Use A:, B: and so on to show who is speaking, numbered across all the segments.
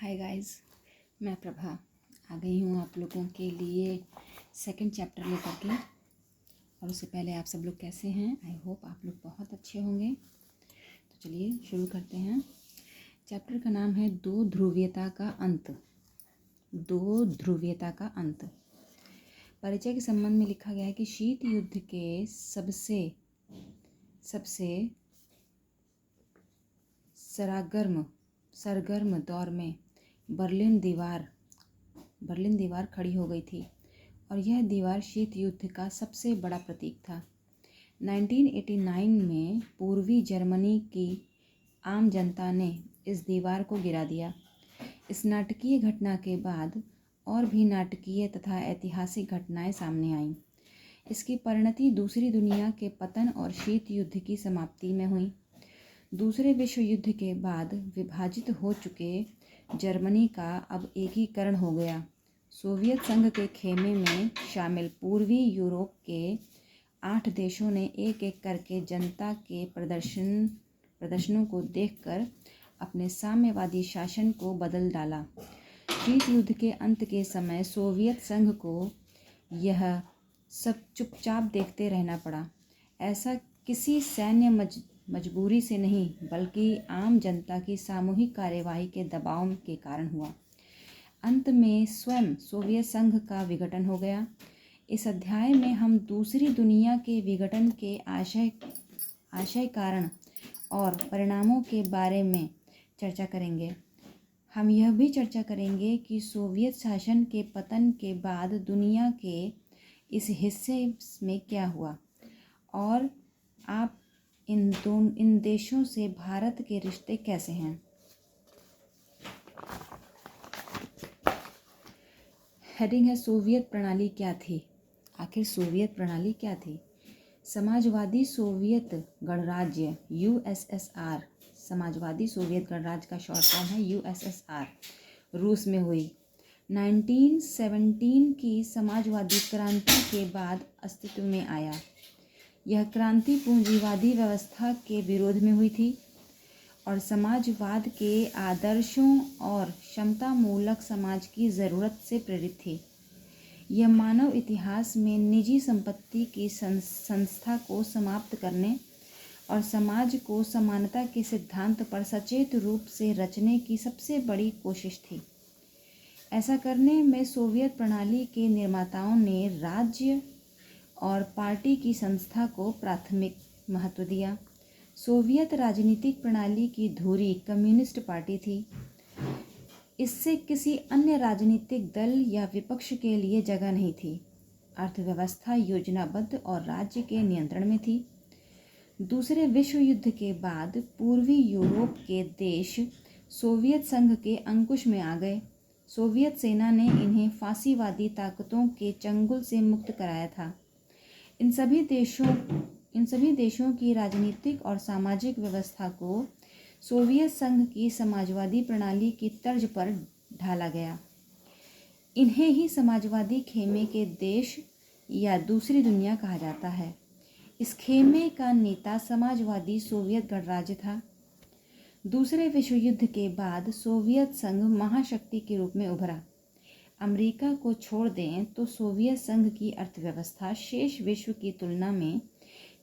A: Hi guys, मैं प्रभा आ गई हूँ आप लोगों के लिए सेकंड चैप्टर लेकर के। और उससे पहले आप सब लोग कैसे हैं? आई होप आप लोग बहुत अच्छे होंगे। तो चलिए शुरू करते हैं। चैप्टर का नाम है दो ध्रुवीयता का अंत। दो ध्रुवीयता का अंत। परिचय के संबंध में लिखा गया है कि शीत युद्ध के सबसे सरगर्म दौर में बर्लिन दीवार खड़ी हो गई थी और यह दीवार शीत युद्ध का सबसे बड़ा प्रतीक था। 1989 में पूर्वी जर्मनी की आम जनता ने इस दीवार को गिरा दिया। इस नाटकीय घटना के बाद और भी नाटकीय तथा ऐतिहासिक घटनाएं सामने आईं। इसकी परिणति दूसरी दुनिया के पतन और शीत युद्ध की समाप्ति में हुई। दूसरे विश्व युद्ध के बाद विभाजित हो चुके जर्मनी का अब एकीकरण हो गया। सोवियत संघ के खेमे में शामिल पूर्वी यूरोप के 8 देशों ने एक एक करके जनता के प्रदर्शनों को देखकर अपने साम्यवादी शासन को बदल डाला। शीत युद्ध के अंत के समय सोवियत संघ को यह सब चुपचाप देखते रहना पड़ा। ऐसा किसी सैन्य मजबूरी से नहीं, बल्कि आम जनता की सामूहिक कार्यवाही के दबाव के कारण हुआ। अंत में स्वयं सोवियत संघ का विघटन हो गया। इस अध्याय में हम दूसरी दुनिया के विघटन के आशय कारण और परिणामों के बारे में चर्चा करेंगे। हम यह भी चर्चा करेंगे कि सोवियत शासन के पतन के बाद दुनिया के इस हिस्से में क्या हुआ और आप इन देशों से भारत के रिश्ते कैसे हैं। हेडिंग है सोवियत प्रणाली क्या थी। आखिर सोवियत प्रणाली क्या थी? समाजवादी सोवियत गणराज्य यूएसएसआर, समाजवादी सोवियत गणराज्य का शॉर्ट फॉर्म है यूएसएसआर, रूस में हुई। 1917 की समाजवादी क्रांति के बाद अस्तित्व में आया। यह क्रांति पूंजीवादी व्यवस्था के विरोध में हुई थी और समाजवाद के आदर्शों और क्षमतामूलक समाज की ज़रूरत से प्रेरित थी। यह मानव इतिहास में निजी संपत्ति की संस्था को समाप्त करने और समाज को समानता के सिद्धांत पर सचेत रूप से रचने की सबसे बड़ी कोशिश थी। ऐसा करने में सोवियत प्रणाली के निर्माताओं ने राज्य और पार्टी की संस्था को प्राथमिक महत्व दिया। सोवियत राजनीतिक प्रणाली की धुरी कम्युनिस्ट पार्टी थी। इससे किसी अन्य राजनीतिक दल या विपक्ष के लिए जगह नहीं थी। अर्थव्यवस्था योजनाबद्ध और राज्य के नियंत्रण में थी। दूसरे विश्व युद्ध के बाद पूर्वी यूरोप के देश सोवियत संघ के अंकुश में आ गए। सोवियत सेना ने इन्हें फांसीवादी ताकतों के चंगुल से मुक्त कराया था। इन सभी देशों की राजनीतिक और सामाजिक व्यवस्था को सोवियत संघ की समाजवादी प्रणाली की तर्ज पर ढाला गया। इन्हें ही समाजवादी खेमे के देश या दूसरी दुनिया कहा जाता है। इस खेमे का नेता समाजवादी सोवियत गणराज्य था। दूसरे विश्व युद्ध के बाद सोवियत संघ महाशक्ति के रूप में उभरा। अमेरिका को छोड़ दें तो सोवियत संघ की अर्थव्यवस्था शेष विश्व की तुलना में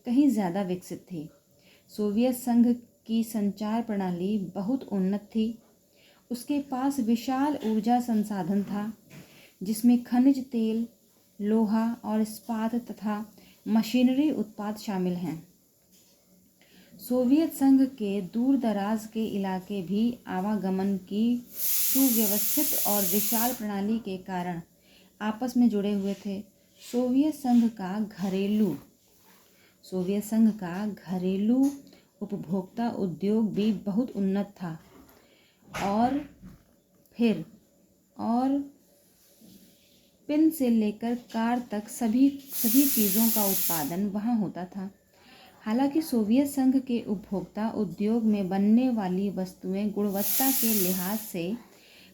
A: कहीं ज़्यादा विकसित थी। सोवियत संघ की संचार प्रणाली बहुत उन्नत थी। उसके पास विशाल ऊर्जा संसाधन था, जिसमें खनिज तेल, लोहा और इस्पात तथा मशीनरी उत्पाद शामिल हैं। सोवियत संघ के दूर दराज के इलाके भी आवागमन की सुव्यवस्थित और विशाल प्रणाली के कारण आपस में जुड़े हुए थे। सोवियत संघ का घरेलू उपभोक्ता उद्योग भी बहुत उन्नत था और पिन से लेकर कार तक सभी चीज़ों का उत्पादन वहाँ होता था। हालांकि सोवियत संघ के उपभोक्ता उद्योग में बनने वाली वस्तुएं गुणवत्ता के लिहाज से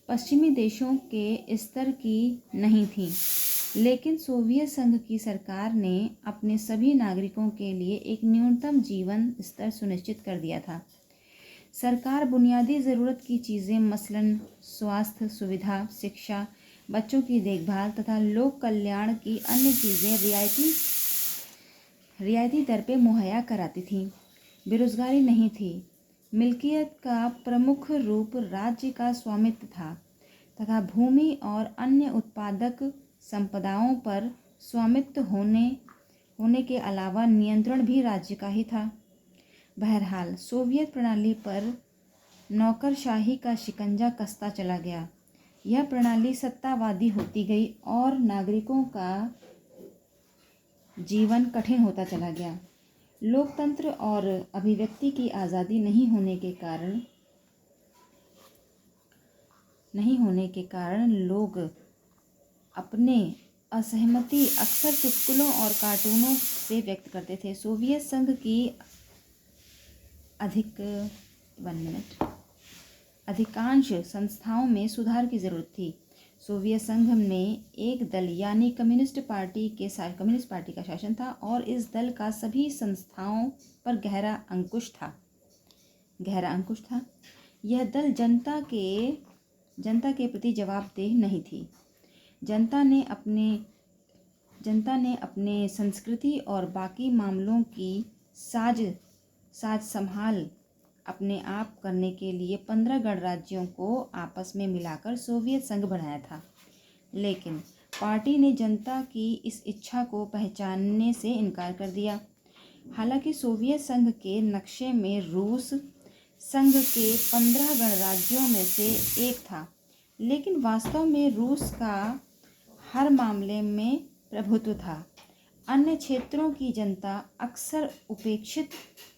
A: पश्चिमी देशों के स्तर की नहीं थीं, लेकिन सोवियत संघ की सरकार ने अपने सभी नागरिकों के लिए एक न्यूनतम जीवन स्तर सुनिश्चित कर दिया था। सरकार बुनियादी ज़रूरत की चीज़ें मसलन स्वास्थ्य सुविधा, शिक्षा, बच्चों की देखभाल तथा लोक कल्याण की अन्य चीज़ें रियायती दर पे मुहैया कराती थी। बेरोजगारी नहीं थी। मिल्कियत का प्रमुख रूप राज्य का स्वामित्व था तथा भूमि और अन्य उत्पादक संपदाओं पर स्वामित्व होने के अलावा नियंत्रण भी राज्य का ही था। बहरहाल सोवियत प्रणाली पर नौकरशाही का शिकंजा कसता चला गया। यह प्रणाली सत्तावादी होती गई और नागरिकों का जीवन कठिन होता चला गया। लोकतंत्र और अभिव्यक्ति की आज़ादी नहीं होने के कारण लोग अपने असहमति अक्सर चुटकुलों और कार्टूनों से व्यक्त करते थे। सोवियत संघ की अधिकांश संस्थाओं में सुधार की जरूरत थी। सोवियत संघ में एक दल यानी कम्युनिस्ट पार्टी का शासन था और इस दल का सभी संस्थाओं पर गहरा अंकुश था। यह दल जनता के प्रति जवाबदेह नहीं थी। जनता ने अपने संस्कृति और बाकी मामलों की साज संभाल अपने आप करने के लिए 15 गणराज्यों को आपस में मिलाकर सोवियत संघ बनाया था। लेकिन पार्टी ने जनता की इस इच्छा को पहचानने से इनकार कर दिया। हालांकि सोवियत संघ के नक्शे में रूस संघ के 15 गणराज्यों में से एक था, लेकिन वास्तव में रूस का हर मामले में प्रभुत्व था। अन्य क्षेत्रों की जनता अक्सर उपेक्षित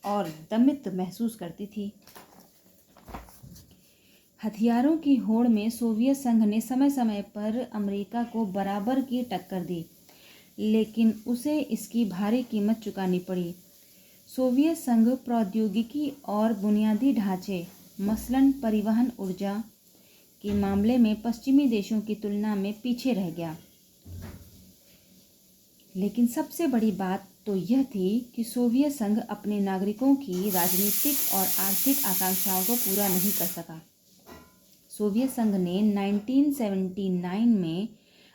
A: और दमित महसूस करती थी। हथियारों की होड़ में सोवियत संघ ने समय समय पर अमेरिका को बराबर की टक्कर दी, लेकिन उसे इसकी भारी कीमत चुकानी पड़ी। सोवियत संघ प्रौद्योगिकी और बुनियादी ढांचे मसलन परिवहन ऊर्जा के मामले में पश्चिमी देशों की तुलना में पीछे रह गया। लेकिन सबसे बड़ी बात तो यह थी कि सोवियत संघ अपने नागरिकों की राजनीतिक और आर्थिक आकांक्षाओं को पूरा नहीं कर सका। सोवियत संघ ने 1979 में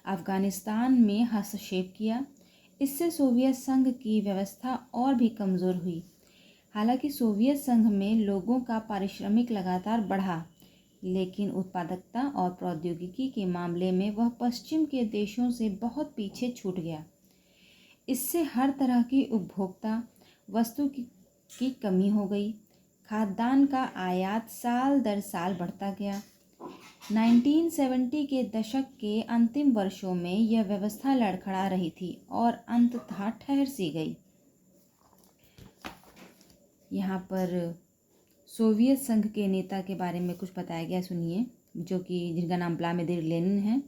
A: अफगानिस्तान में हस्तक्षेप किया। इससे सोवियत संघ की व्यवस्था और भी कमज़ोर हुई। हालांकि सोवियत संघ में लोगों का पारिश्रमिक लगातार बढ़ा, लेकिन उत्पादकता और प्रौद्योगिकी के मामले में वह पश्चिम के देशों से बहुत पीछे छूट गया। इससे हर तरह की उपभोक्ता वस्तु की कमी हो गई। खाद्यान्न का आयात साल दर साल बढ़ता गया। 1970 के दशक के अंतिम वर्षों में यह व्यवस्था लड़खड़ा रही थी और अंततः ठहर सी गई। यहाँ पर सोवियत संघ के नेता के बारे में कुछ बताया गया, सुनिए, जिनका नाम व्लादिमीर लेनिन है,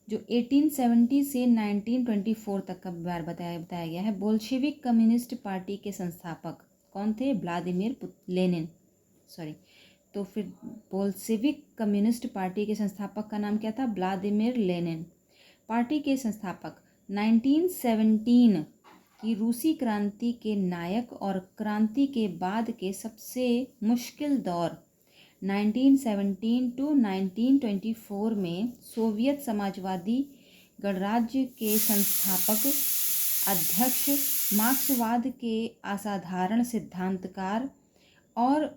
A: जो 1870 से 1924 तक का बार बताया गया है। बोल्शेविक कम्युनिस्ट पार्टी के संस्थापक कौन थे? Vladimir Lenin. तो फिर बोल्शेविक कम्युनिस्ट पार्टी के संस्थापक का नाम क्या था? Vladimir Lenin. पार्टी के संस्थापक 1917 की रूसी क्रांति के नायक और क्रांति के बाद के सबसे मुश्किल दौर 1917 to 1924 में सोवियत समाजवादी गणराज्य के संस्थापक अध्यक्ष, मार्क्सवाद के असाधारण सिद्धांतकार और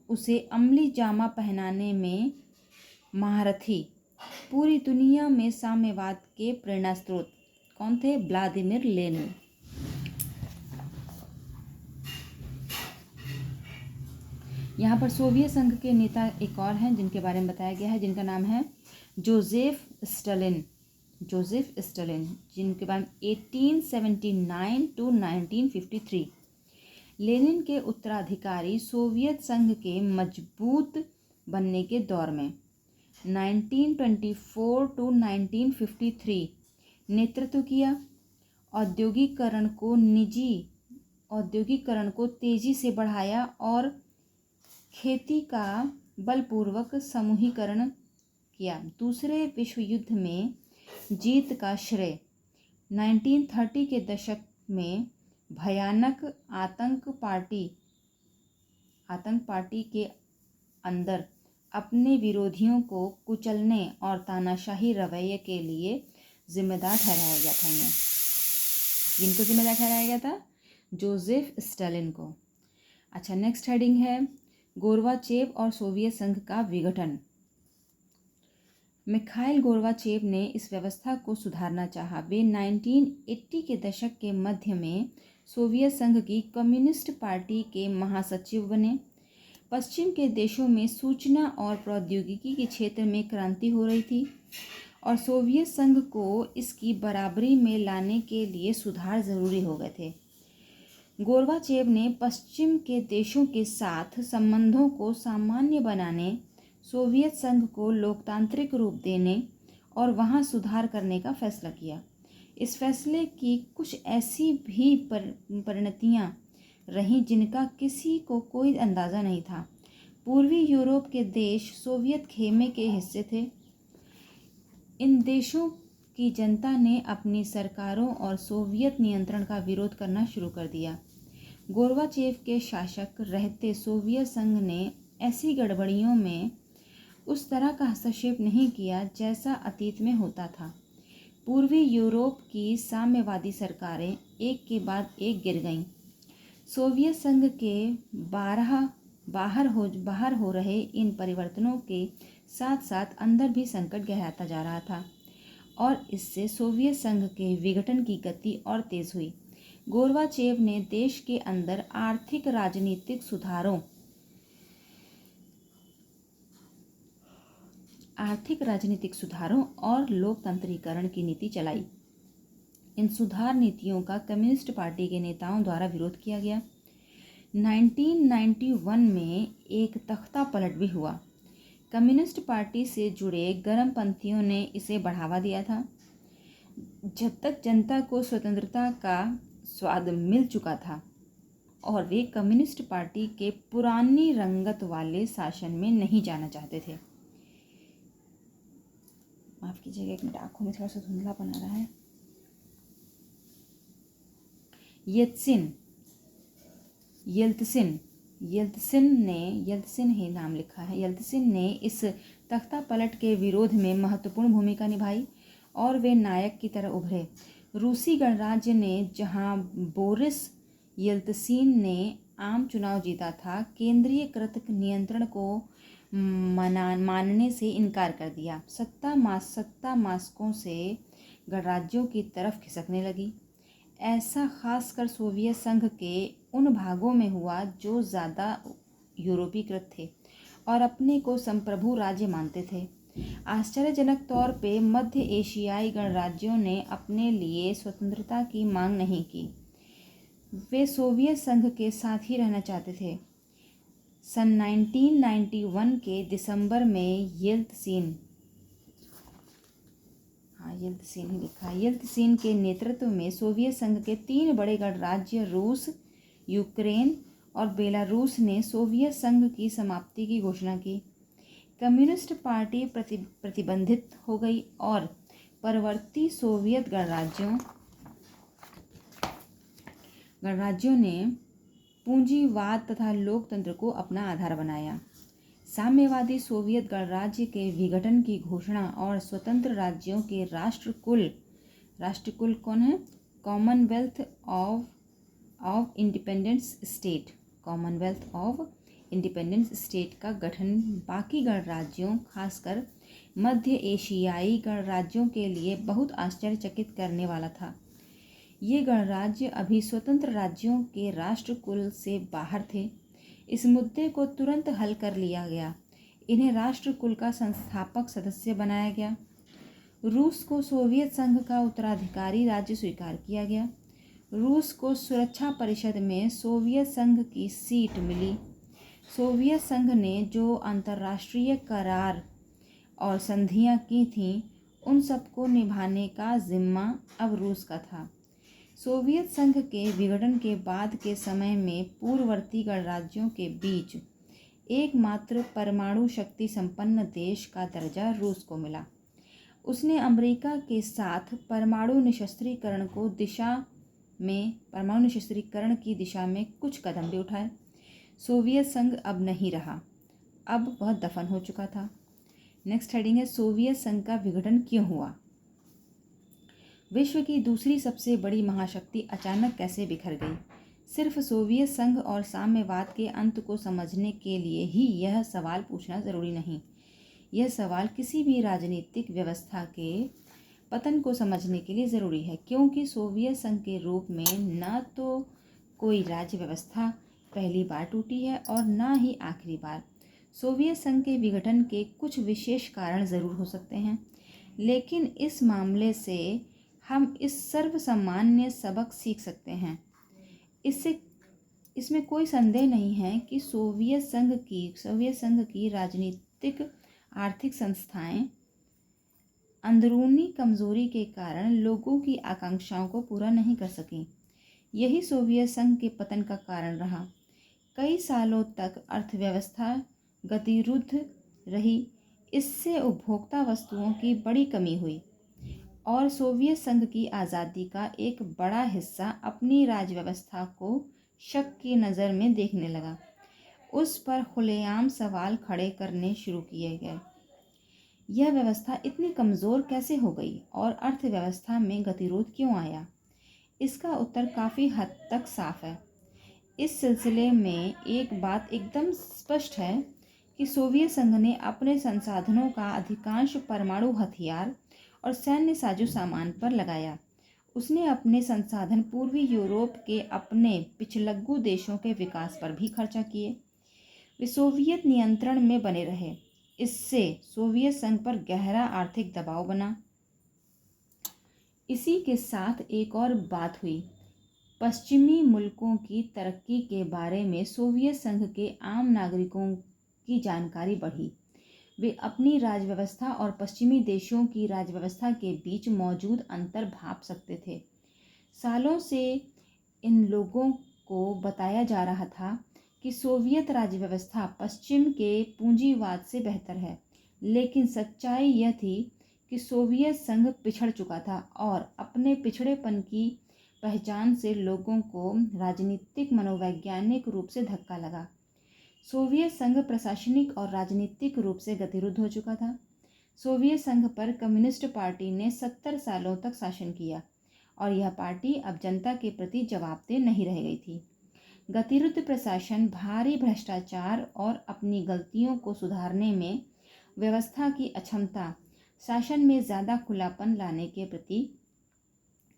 A: उसे अमली जामा पहनाने में महारथी, पूरी दुनिया में साम्यवाद के प्रेरणा स्रोत कौन थे? Vladimir Lenin. यहाँ पर सोवियत संघ के नेता एक और हैं जिनके बारे में बताया गया है, जिनका नाम है जोसेफ स्टालिन, जिनके बारे में 1879 to 1953। लेनिन के उत्तराधिकारी सोवियत संघ के मजबूत बनने के दौर में 1924 to 1953 नेतृत्व किया। औद्योगिकरण को तेजी से बढ़ाया और खेती का बलपूर्वक समूहीकरण किया। दूसरे विश्व युद्ध में जीत का श्रेय 1930 के दशक में भयानक आतंक पार्टी के अंदर अपने विरोधियों को कुचलने और तानाशाही रवैये के लिए जिम्मेदार ठहराया गया था इन्हें। किनको जिम्मेदार ठहराया गया था? जोसेफ स्टालिन को। अच्छा, नेक्स्ट हेडिंग है गोर्बाचेव और सोवियत संघ का विघटन। मिखाइल गोर्बाचेव ने इस व्यवस्था को सुधारना चाहा। वे 1980 के दशक के मध्य में सोवियत संघ की कम्युनिस्ट पार्टी के महासचिव बने। पश्चिम के देशों में सूचना और प्रौद्योगिकी के क्षेत्र में क्रांति हो रही थी और सोवियत संघ को इसकी बराबरी में लाने के लिए सुधार जरूरी हो गए थे। गोर्बाचेव ने पश्चिम के देशों के साथ संबंधों को सामान्य बनाने, सोवियत संघ को लोकतांत्रिक रूप देने और वहां सुधार करने का फैसला किया। इस फैसले की कुछ ऐसी भी परिणतियां रहीं जिनका किसी को कोई अंदाज़ा नहीं था। पूर्वी यूरोप के देश सोवियत खेमे के हिस्से थे। इन देशों की जनता ने अपनी सरकारों और सोवियत नियंत्रण का विरोध करना शुरू कर दिया। गोर्बाचेव के शासक रहते सोवियत संघ ने ऐसी गड़बड़ियों में उस तरह का हस्तक्षेप नहीं किया जैसा अतीत में होता था। पूर्वी यूरोप की साम्यवादी सरकारें एक के बाद एक गिर गईं। सोवियत संघ के बाहर हो रहे इन परिवर्तनों के साथ साथ अंदर भी संकट गहराता जा रहा था और इससे सोवियत संघ के विघटन की गति और तेज हुई। गोर्बाचेव ने देश के अंदर आर्थिक राजनीतिक सुधारों और लोकतंत्रीकरण की नीति चलाई। इन सुधार नीतियों का कम्युनिस्ट पार्टी के नेताओं द्वारा विरोध किया गया। 1991 में एक तख्ता पलट भी हुआ। कम्युनिस्ट पार्टी से जुड़े गर्मपंथियों ने इसे बढ़ावा दिया था। जब तक जनता को स्वतंत्रता का स्वाद मिल चुका था और वे कम्युनिस्ट पार्टी के पुरानी रंगत वाले शासन में नहीं जाना चाहते थे। माफ कीजिएगा, एक मिनट, आंखों में थोड़ा सा धुंधलापन आ रहा है। यल्त्सिन ही नाम लिखा है। यल्त्सिन ने इस तख्ता पलट के विरोध में महत्वपूर्ण भूमिका निभाई और वे नायक की तरह उभरे। रूसी गणराज्य ने जहां बोरिस यल्त्सिन ने आम चुनाव जीता था, केंद्रीयकृत नियंत्रण को मानने से इनकार कर दिया। सत्ता मास्को से गणराज्यों की तरफ खिसकने लगी। ऐसा खासकर सोवियत संघ के उन भागों में हुआ जो ज़्यादा यूरोपीकृत थे और अपने को संप्रभु राज्य मानते थे। आश्चर्यजनक तौर पे मध्य एशियाई गणराज्यों ने अपने लिए स्वतंत्रता की मांग नहीं की। वे सोवियत संघ के साथ ही रहना चाहते थे। सन 1991 के दिसंबर में यल्त्सिन ही लिखा। यल्त्सिन के नेतृत्व में सोवियत संघ के 3 बड़े गणराज्य रूस, यूक्रेन और बेलारूस ने सोवियत संघ की समाप्ति की घोषणा की। कम्युनिस्ट पार्टी प्रतिबंधित हो गई और परवर्ती सोवियत गणराज्यों ने पूंजीवाद तथा लोकतंत्र को अपना आधार बनाया। साम्यवादी सोवियत गणराज्य के विघटन की घोषणा और स्वतंत्र राज्यों के राष्ट्रकुल कौन है? कॉमनवेल्थ ऑफ इंडिपेंडेंट स्टेट का गठन बाकी गणराज्यों, खासकर मध्य एशियाई गणराज्यों के लिए बहुत आश्चर्यचकित करने वाला था। ये गणराज्य अभी स्वतंत्र राज्यों के राष्ट्रकुल से बाहर थे। इस मुद्दे को तुरंत हल कर लिया गया। इन्हें राष्ट्रकुल का संस्थापक सदस्य बनाया गया। रूस को सोवियत संघ का उत्तराधिकारी राज्य स्वीकार किया गया। रूस को सुरक्षा परिषद में सोवियत संघ की सीट मिली। सोवियत संघ ने जो अंतर्राष्ट्रीय करार और संधियां की थीं, उन सबको निभाने का जिम्मा अब रूस का था। सोवियत संघ के विघटन के बाद के समय में पूर्ववर्ती गणराज्यों के बीच एकमात्र परमाणु शक्ति संपन्न देश का दर्जा रूस को मिला। उसने अमेरिका के साथ परमाणु निशस्त्रीकरण की दिशा में कुछ कदम भी उठाए। सोवियत संघ अब नहीं रहा अब वह दफन हो चुका था। नेक्स्ट हेडिंग है सोवियत संघ का विघटन क्यों हुआ। विश्व की दूसरी सबसे बड़ी महाशक्ति अचानक कैसे बिखर गई। सिर्फ सोवियत संघ और साम्यवाद के अंत को समझने के लिए ही यह सवाल पूछना ज़रूरी नहीं। यह सवाल किसी भी राजनीतिक व्यवस्था के पतन को समझने के लिए ज़रूरी है, क्योंकि सोवियत संघ के रूप में न तो कोई राज्य व्यवस्था पहली बार टूटी है और न ही आखिरी बार। सोवियत संघ के विघटन के कुछ विशेष कारण ज़रूर हो सकते हैं, लेकिन इस मामले से हम इस सर्वसामान्य सबक सीख सकते हैं। इसमें कोई संदेह नहीं है कि सोवियत संघ की राजनीतिक आर्थिक संस्थाएं अंदरूनी कमजोरी के कारण लोगों की आकांक्षाओं को पूरा नहीं कर सकीं। यही सोवियत संघ के पतन का कारण रहा। कई सालों तक अर्थव्यवस्था गतिरुद्ध रही। इससे उपभोक्ता वस्तुओं की बड़ी कमी हुई और सोवियत संघ की आज़ादी का एक बड़ा हिस्सा अपनी राजव्यवस्था को शक की नज़र में देखने लगा। उस पर खुलेआम सवाल खड़े करने शुरू किए गए। यह व्यवस्था इतनी कमज़ोर कैसे हो गई और अर्थव्यवस्था में गतिरोध क्यों आया? इसका उत्तर काफ़ी हद तक साफ है। इस सिलसिले में एक बात एकदम स्पष्ट है कि सोवियत संघ ने अपने संसाधनों का अधिकांश परमाणु हथियार और सैन्य साजो सामान पर लगाया। उसने अपने संसाधन पूर्वी यूरोप के अपने पिछलग्गू देशों के विकास पर भी खर्चा किए। वे सोवियत नियंत्रण में बने रहे। इससे सोवियत संघ पर गहरा आर्थिक दबाव बना। इसी के साथ एक और बात हुई। पश्चिमी मुल्कों की तरक्की के बारे में सोवियत संघ के आम नागरिकों की जानकारी बढ़ी। वे अपनी राजव्यवस्था और पश्चिमी देशों की राजव्यवस्था के बीच मौजूद अंतर भांप सकते थे। सालों से इन लोगों को बताया जा रहा था कि सोवियत राज्यव्यवस्था पश्चिम के पूंजीवाद से बेहतर है, लेकिन सच्चाई यह थी कि सोवियत संघ पिछड़ चुका था और अपने पिछड़ेपन की पहचान से लोगों को राजनीतिक मनोवैज्ञानिक रूप से धक्का लगा। सोवियत संघ प्रशासनिक और राजनीतिक रूप से गतिरुद्ध हो चुका था। सोवियत संघ पर कम्युनिस्ट पार्टी ने 70 सालों तक शासन किया और यह पार्टी अब जनता के प्रति जवाबदेह नहीं रह गई थी। गतिरुद्ध प्रशासन, भारी भ्रष्टाचार और अपनी गलतियों को सुधारने में व्यवस्था की अक्षमता, शासन में ज़्यादा खुलापन लाने के प्रति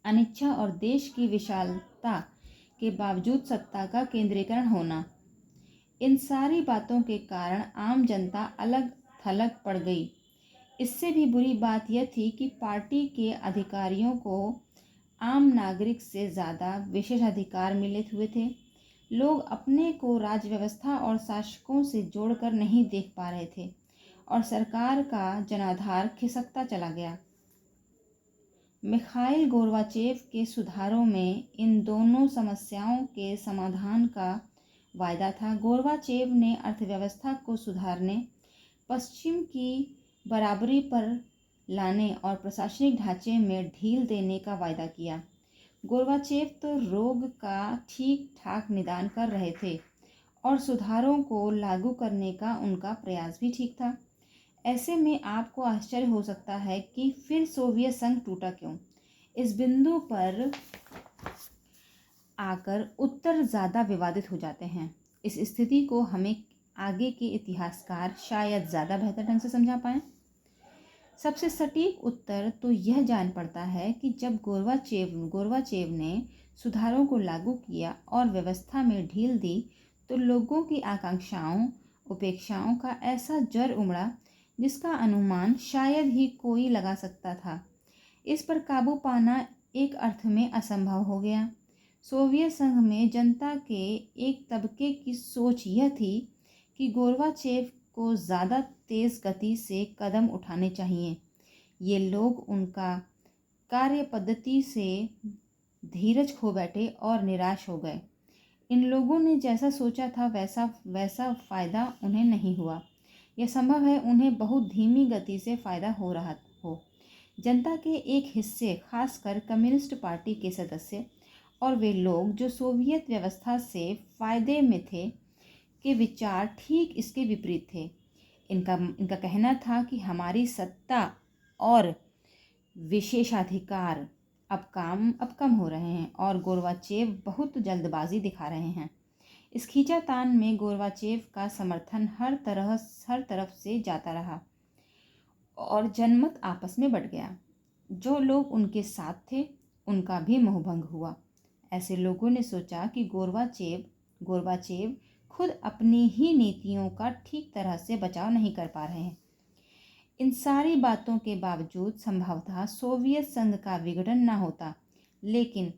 A: अनिच्छा और देश की विशालता के बावजूद सत्ता का केंद्रीकरण होना, इन सारी बातों के कारण आम जनता अलग थलग पड़ गई। इससे भी बुरी बात यह थी कि पार्टी के अधिकारियों को आम नागरिक से ज़्यादा विशेषाधिकार मिले हुए थे। लोग अपने को राजव्यवस्था और शासकों से जोड़कर नहीं देख पा रहे थे और सरकार का जनाधार खिसकता चला गया। मिखाइल गोर्बाचेव के सुधारों में इन दोनों समस्याओं के समाधान का वायदा था। गोर्बाचेव ने अर्थव्यवस्था को सुधारने, पश्चिम की बराबरी पर लाने और प्रशासनिक ढांचे में ढील देने का वायदा किया। गोर्बाचेव तो रोग का ठीक ठाक निदान कर रहे थे और सुधारों को लागू करने का उनका प्रयास भी ठीक था। ऐसे में आपको आश्चर्य हो सकता है कि फिर सोवियत संघ टूटा क्यों। इस बिंदु पर आकर उत्तर ज़्यादा विवादित हो जाते हैं। इस स्थिति को हमें आगे के इतिहासकार शायद ज़्यादा बेहतर ढंग से समझा पाएं। सबसे सटीक उत्तर तो यह जान पड़ता है कि जब गोर्बाचेव ने सुधारों को लागू किया और व्यवस्था में ढील दी, तो लोगों की आकांक्षाओं, उपेक्षाओं का ऐसा जर उमड़ा जिसका अनुमान शायद ही कोई लगा सकता था। इस पर काबू पाना एक अर्थ में असंभव हो गया। सोवियत संघ में जनता के एक तबके की सोच यह थी कि गोर्बाचेव को ज़्यादा तेज़ गति से कदम उठाने चाहिए। ये लोग उनका कार्य पद्धति से धीरज खो बैठे और निराश हो गए। इन लोगों ने जैसा सोचा था वैसा फ़ायदा उन्हें नहीं हुआ। यह संभव है उन्हें बहुत धीमी गति से फ़ायदा हो रहा हो। जनता के एक हिस्से, खासकर कम्युनिस्ट पार्टी के सदस्य और वे लोग जो सोवियत व्यवस्था से फ़ायदे में थे, के विचार ठीक इसके विपरीत थे। इनका कहना था कि हमारी सत्ता और विशेषाधिकार अब कम हो रहे हैं और गोर्बाचेव बहुत जल्दबाजी दिखा रहे हैं। इस खींचातान में गोर्बाचेव का समर्थन हर तरफ से जाता रहा और जनमत आपस में बढ़ गया। जो लोग उनके साथ थे उनका भी मोहभंग हुआ। ऐसे लोगों ने सोचा कि गोर्बाचेव खुद अपनी ही नीतियों का ठीक तरह से बचाव नहीं कर पा रहे हैं। इन सारी बातों के बावजूद संभवतः सोवियत संघ का विघटन न होता, लेकिन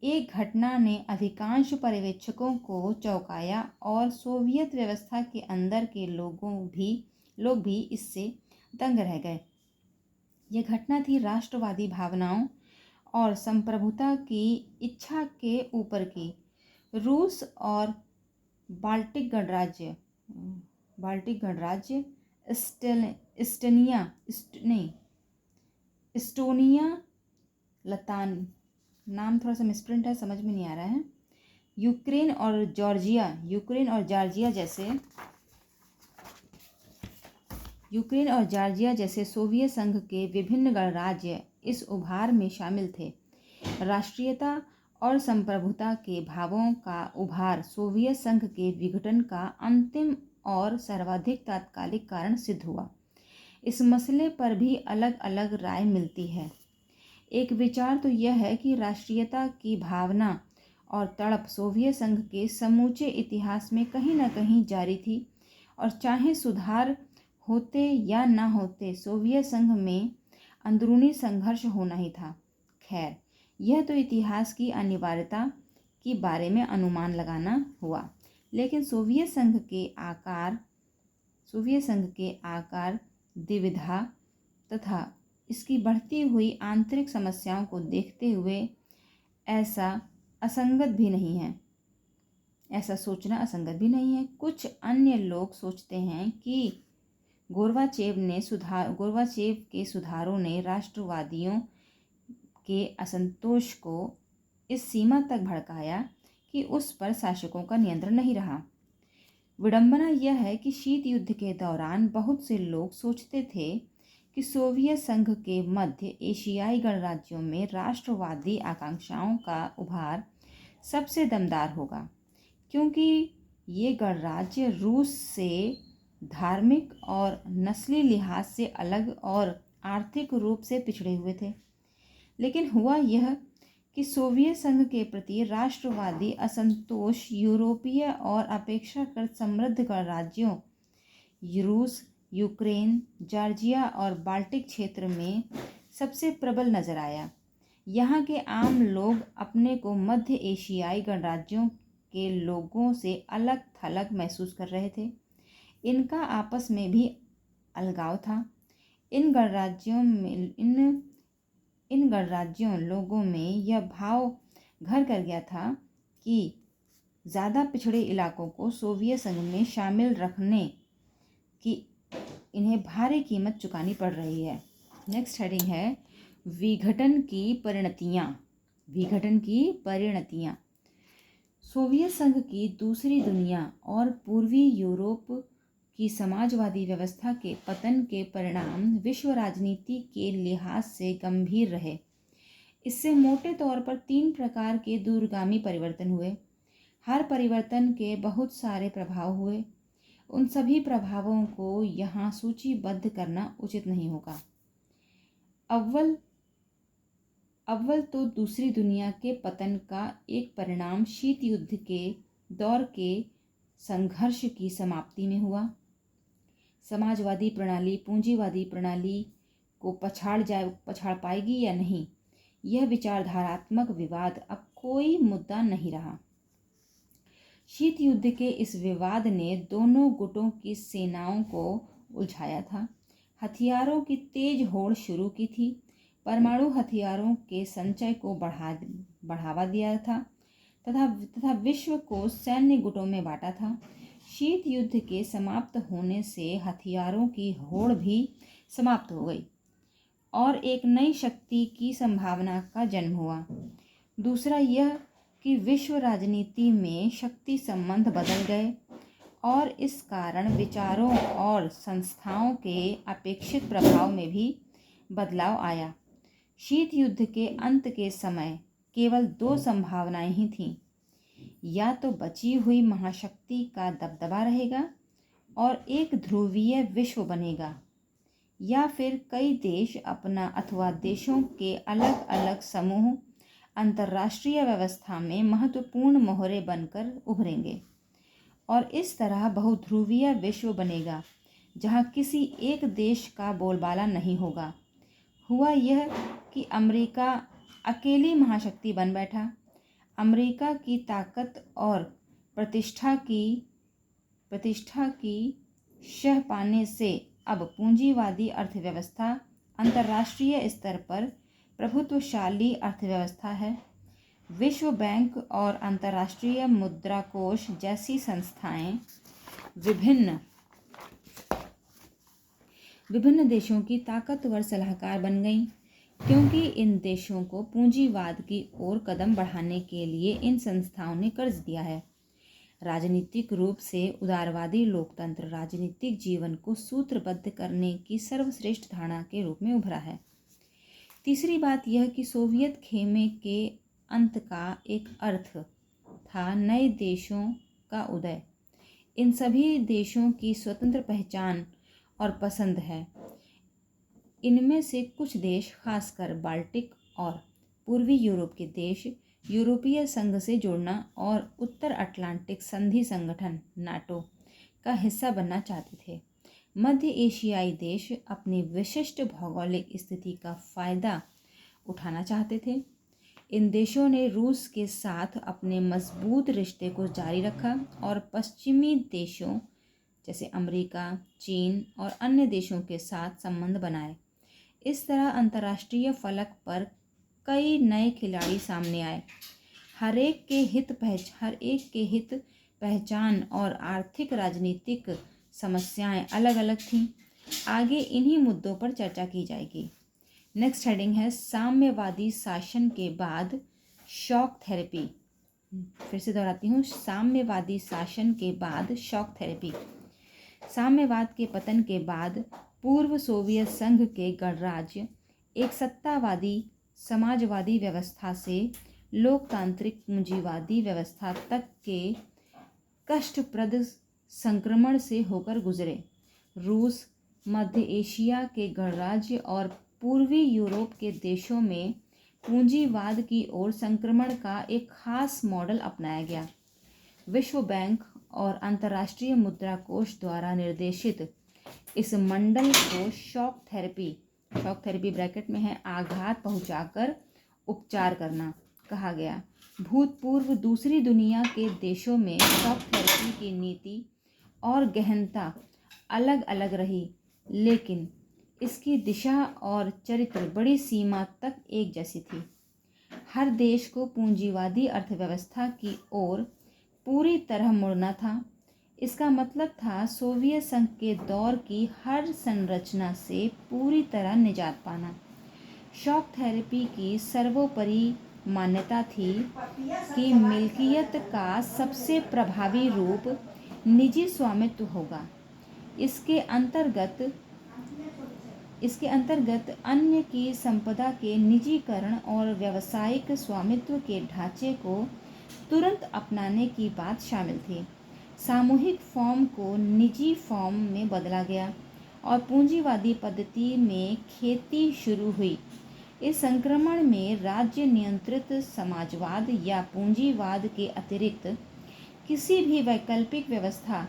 A: एक घटना ने अधिकांश पर्यवेक्षकों को चौंकाया और सोवियत व्यवस्था के अंदर के लोग भी इससे दंग रह गए। यह घटना थी राष्ट्रवादी भावनाओं और संप्रभुता की इच्छा के ऊपर की। रूस और बाल्टिक गणराज्य इस्टोनिया लतान नाम थोड़ा सा मिसप्रिंट है, समझ में नहीं आ रहा है। यूक्रेन और जॉर्जिया जैसे सोवियत संघ के विभिन्न गणराज्य इस उभार में शामिल थे। राष्ट्रीयता और संप्रभुता के भावों का उभार सोवियत संघ के विघटन का अंतिम और सर्वाधिक तात्कालिक कारण सिद्ध हुआ। इस मसले पर भी अलग अलग राय मिलती है। एक विचार तो यह है कि राष्ट्रीयता की भावना और तड़प सोवियत संघ के समूचे इतिहास में कहीं न कहीं जारी थी और चाहे सुधार होते या न होते सोवियत संघ में अंदरूनी संघर्ष होना ही था। खैर, यह तो इतिहास की अनिवार्यता के बारे में अनुमान लगाना हुआ, लेकिन सोवियत संघ के आकार द्विविधा तथा इसकी बढ़ती हुई आंतरिक समस्याओं को देखते हुए ऐसा सोचना असंगत भी नहीं है। कुछ अन्य लोग सोचते हैं कि गोर्बाचेव के सुधारों ने राष्ट्रवादियों के असंतोष को इस सीमा तक भड़काया कि उस पर शासकों का नियंत्रण नहीं रहा। विडंबना यह है कि शीत युद्ध के दौरान बहुत से लोग सोचते थे कि सोवियत संघ के मध्य एशियाई गणराज्यों में राष्ट्रवादी आकांक्षाओं का उभार सबसे दमदार होगा, क्योंकि ये गणराज्य रूस से धार्मिक और नस्ली लिहाज से अलग और आर्थिक रूप से पिछड़े हुए थे। लेकिन हुआ यह कि सोवियत संघ के प्रति राष्ट्रवादी असंतोष यूरोपीय और अपेक्षाकृत समृद्ध गणराज्यों रूस, यूक्रेन, जॉर्जिया और बाल्टिक क्षेत्र में सबसे प्रबल नजर आया। यहाँ के आम लोग अपने को मध्य एशियाई गणराज्यों के लोगों से अलग थलग महसूस कर रहे थे। इनका आपस में भी अलगाव था। इन गणराज्यों लोगों में यह भाव घर कर गया था कि ज़्यादा पिछड़े इलाकों को सोवियत संघ में शामिल रखने की इन्हें भारी कीमत चुकानी पड़ रही है। नेक्स्ट हेडिंग है विघटन की परिणतियाँ। सोवियत संघ की दूसरी दुनिया और पूर्वी यूरोप की समाजवादी व्यवस्था के पतन के परिणाम विश्व राजनीति के लिहाज से गंभीर रहे। इससे मोटे तौर पर 3 प्रकार के दूरगामी परिवर्तन हुए। हर परिवर्तन के बहुत सारे प्रभाव हुए। उन सभी प्रभावों को यहाँ सूचीबद्ध करना उचित नहीं होगा। अव्वल तो दूसरी दुनिया के पतन का एक परिणाम शीत युद्ध के दौर के संघर्ष की समाप्ति में हुआ। समाजवादी प्रणाली पूंजीवादी प्रणाली को पछाड़ पाएगी या नहीं, यह विचारधारात्मक विवाद अब कोई मुद्दा नहीं रहा। शीत युद्ध के इस विवाद ने दोनों गुटों की सेनाओं को उलझाया था। हथियारों की तेज होड़ शुरू की थी। परमाणु हथियारों के संचय को बढ़ावा दिया था तथा विश्व को सैन्य गुटों में बांटा था। शीत युद्ध के समाप्त होने से हथियारों की होड़ भी समाप्त हो गई और एक नई शक्ति की संभावना का जन्म हुआ। दूसरा यह कि विश्व राजनीति में शक्ति संबंध बदल गए और इस कारण विचारों और संस्थाओं के अपेक्षित प्रभाव में भी बदलाव आया। शीत युद्ध के अंत के समय केवल 2 संभावनाएं ही थीं, या तो बची हुई महाशक्ति का दबदबा रहेगा और एक ध्रुवीय विश्व बनेगा, या फिर कई देश अपना अथवा देशों के अलग अलग समूह अंतर्राष्ट्रीय व्यवस्था में महत्वपूर्ण मोहरे बनकर उभरेंगे और इस तरह बहुध्रुवीय विश्व बनेगा जहां किसी एक देश का बोलबाला नहीं होगा। हुआ यह कि अमेरिका अकेली महाशक्ति बन बैठा। अमेरिका की ताकत और प्रतिष्ठा की शह पाने से अब पूंजीवादी अर्थव्यवस्था अंतर्राष्ट्रीय स्तर पर प्रभुत्वशाली अर्थव्यवस्था है। विश्व बैंक और अंतर्राष्ट्रीय मुद्रा कोष जैसी संस्थाएं विभिन्न देशों की ताकतवर सलाहकार बन गईं, क्योंकि इन देशों को पूंजीवाद की ओर कदम बढ़ाने के लिए इन संस्थाओं ने कर्ज दिया है। राजनीतिक रूप से उदारवादी लोकतंत्र राजनीतिक जीवन को सूत्रबद्ध करने की सर्वश्रेष्ठ धारणा के रूप में उभरा है। तीसरी बात यह कि सोवियत खेमे के अंत का एक अर्थ था नए देशों का उदय। इन सभी देशों की स्वतंत्र पहचान और पसंद है। इनमें से कुछ देश, खासकर बाल्टिक और पूर्वी यूरोप के देश, यूरोपीय संघ से जुड़ना और उत्तर अटलांटिक संधि संगठन नाटो का हिस्सा बनना चाहते थे। मध्य एशियाई देश अपनी विशिष्ट भौगोलिक स्थिति का फायदा उठाना चाहते थे। इन देशों ने रूस के साथ अपने मजबूत रिश्ते को जारी रखा और पश्चिमी देशों जैसे अमेरिका, चीन और अन्य देशों के साथ संबंध बनाए। इस तरह अंतर्राष्ट्रीय फलक पर कई नए खिलाड़ी सामने आए। हर एक के हित पहचान और आर्थिक राजनीतिक समस्याएं अलग अलग थीं। आगे इन्हीं मुद्दों पर चर्चा की जाएगी। नेक्स्ट हेडिंग है साम्यवादी शासन के बाद शॉक थेरेपी। फिर से दोहराती हूँ, साम्यवादी शासन के बाद शॉक थेरेपी। साम्यवाद के पतन के बाद पूर्व सोवियत संघ के गणराज्य एक सत्तावादी समाजवादी व्यवस्था से लोकतांत्रिक पूंजीवादी व्यवस्था तक के कष्टप्रद संक्रमण से होकर गुजरे। रूस, मध्य एशिया के गणराज्य और पूर्वी यूरोप के देशों में पूंजीवाद की ओर संक्रमण का एक खास मॉडल अपनाया गया। विश्व बैंक और अंतर्राष्ट्रीय मुद्रा कोष द्वारा निर्देशित इस मंडल को शॉक थेरेपी ब्रैकेट में है आघात पहुंचाकर उपचार करना कहा गया। भूतपूर्व दूसरी दुनिया के देशों में शॉक थेरेपी की नीति और गहनता अलग अलग रही, लेकिन इसकी दिशा और चरित्र बड़ी सीमा तक एक जैसी थी। हर देश को पूंजीवादी अर्थव्यवस्था की ओर पूरी तरह मुड़ना था। इसका मतलब था सोवियत संघ के दौर की हर संरचना से पूरी तरह निजात पाना। शॉक थेरेपी की सर्वोपरि मान्यता थी कि मिल्कियत का सबसे प्रभावी रूप निजी स्वामित्व होगा। इसके अंतर्गत अन्य की संपदा के निजीकरण और व्यावसायिक स्वामित्व के ढांचे को तुरंत अपनाने की बात शामिल थी। सामूहिक फॉर्म को निजी फॉर्म में बदला गया और पूंजीवादी पद्धति में खेती शुरू हुई। इस संक्रमण में राज्य नियंत्रित समाजवाद या पूंजीवाद के अतिरिक्त किसी भी वैकल्पिक व्यवस्था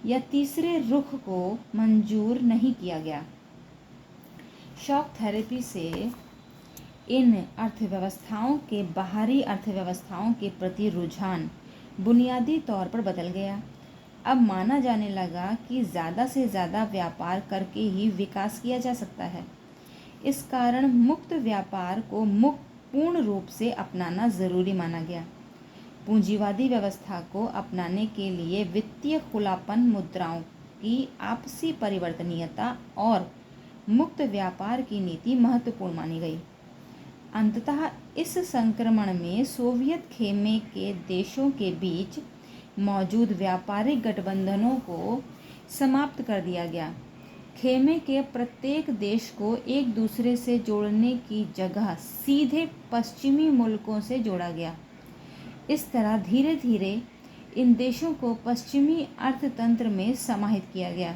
A: या तीसरे रुख को मंजूर नहीं किया गया। शॉक थेरेपी से इन अर्थव्यवस्थाओं के बाहरी अर्थव्यवस्थाओं के प्रति रुझान बुनियादी तौर पर बदल गया। अब माना जाने लगा कि ज़्यादा से ज़्यादा व्यापार करके ही विकास किया जा सकता है। इस कारण मुक्त व्यापार को पूर्ण रूप से अपनाना ज़रूरी माना गया। पूंजीवादी व्यवस्था को अपनाने के लिए वित्तीय खुलापन, मुद्राओं की आपसी परिवर्तनीयता और मुक्त व्यापार की नीति महत्वपूर्ण मानी गई। अंततः इस संक्रमण में सोवियत खेमे के देशों के बीच मौजूद व्यापारिक गठबंधनों को समाप्त कर दिया गया। खेमे के प्रत्येक देश को एक दूसरे से जोड़ने की जगह सीधे पश्चिमी मुल्कों से जोड़ा गया। इस तरह धीरे धीरे इन देशों को पश्चिमी अर्थतंत्र में समाहित किया गया।